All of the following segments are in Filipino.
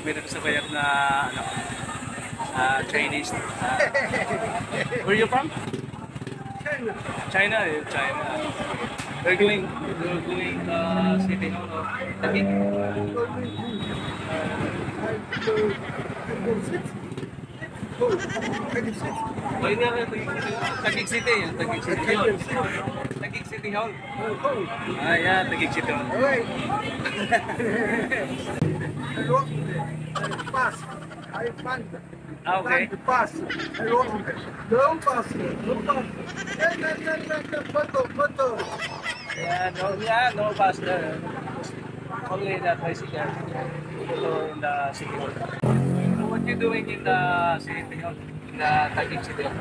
may nagsabayat na ano, Chinese. Where you from? China. China. They're going City Hall of Taguig. Oh, yun nga, Taguig City. Taguig City Hall. Taguig City Hall. Ah, yeah, Taguig City Hall. Pass. I find Ah, okay. pass. I wrote no pass. No pass. Photo. Yeah, no pass there. Only the bicycle. So in the city hall. So what you doing in the city hall? In the Taguig City Hall?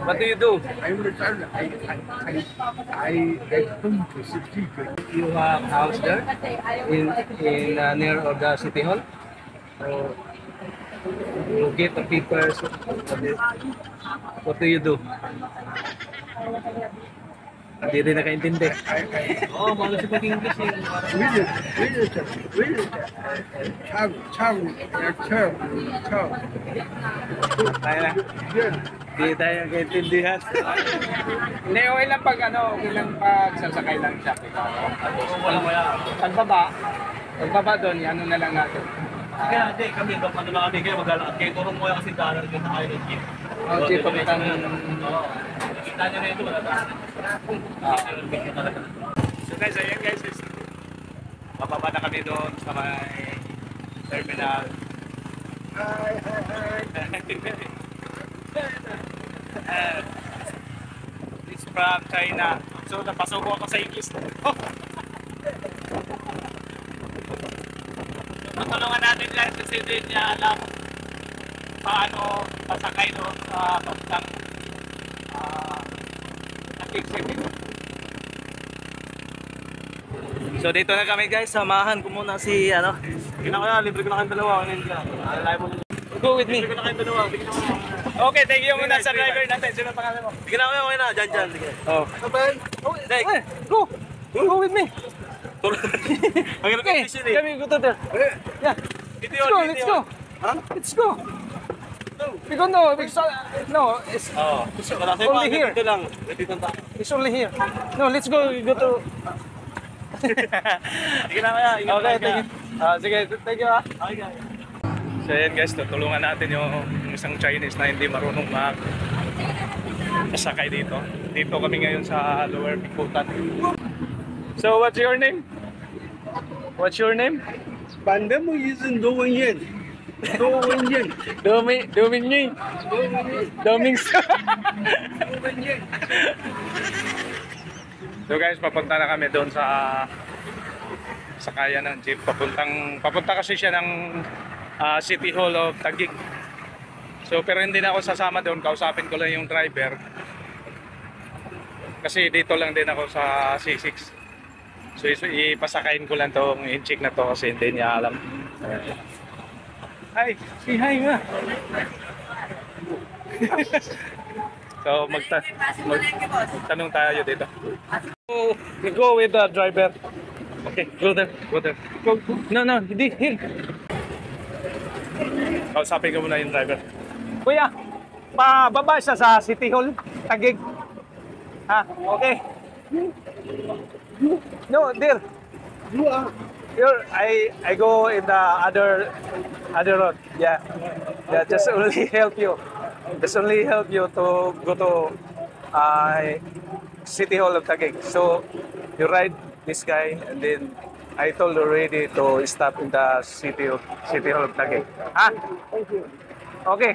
What do you do? I'm retired. I come to city. You have house there in near of the city hall. So you get the papers. What do you do? Hindi rin nakaintindi. Oo, malas yung pag-English eh. Really. Chang. Tayo na. Hindi tayo nakaintindihan. Hindi, okay lang pag okay lang pag sasakay lang siya. Pagbaba doon, ano na lang natin. Kaya hindi, kami doon na kami kayo maglalakad kayo. Turong mo kasi dalan kayo sa kayo ng jeep. Oh, jeep, pamitang. Oo. Kita nyo na ito, maglalakad. So guys, ayan guys, bababa na kami doon sa may terminal. It's from China. So napasok ako sa English. Tutulungan natin guys kasi hindi niya alam paano pasakay doon sa papuntang Taguig City. So dito na kami guys, samahan ko muna si Kaya libre ko na kayong dalawa. Go with me. Libre ko na kayong dalawa. Okay, thank you muna sa driver natin. Sino pangalan mo? Sige na kayo, okay na. Dyan. Sige. Oh. Dek. Go with me. Ang hirap Okay, yung mission eh. kami go to there. Yeah. Let's go. Huh? Let's go. Because it's Oo. Only here. Dito lang. Dito lang. it's only here. No, let's go to. Sige na kaya. Okay, thank you. Sige, thank you ah. Okay. So ayan guys, tutulungan natin yung isang Chinese na hindi marunong masakay dito. Dito kami ngayon sa Lower Bicutan. So what's your name? What's your name? Pandem is in Dowenyen. Domings. So guys, papunta na kami doon sa kaya ng jeep. Papunta kasi siya ng City Hall of Taguig. So pero hindi na ako sasama doon, kausapin ko lang yung driver. Kasi dito lang din ako sa C6. So ipasakayin ko lang tong inchik na to kasi hindi niya alam. Hi, say hi nga. So magtanong tayo dito. So, we go with the driver. Okay, go there. Go. No, hindi. Here. Kausapin ko muna yung driver. Kuya, pababa siya sa City Hall, Taguig. Ha, okay. No, dear. Here, I go in the other road. Yeah, just only help you. Just only help you to go to City Hall of Taguig. So you ride this guy, and then I told already to stop in the City Hall of Taguig. Ah, thank you. Okay.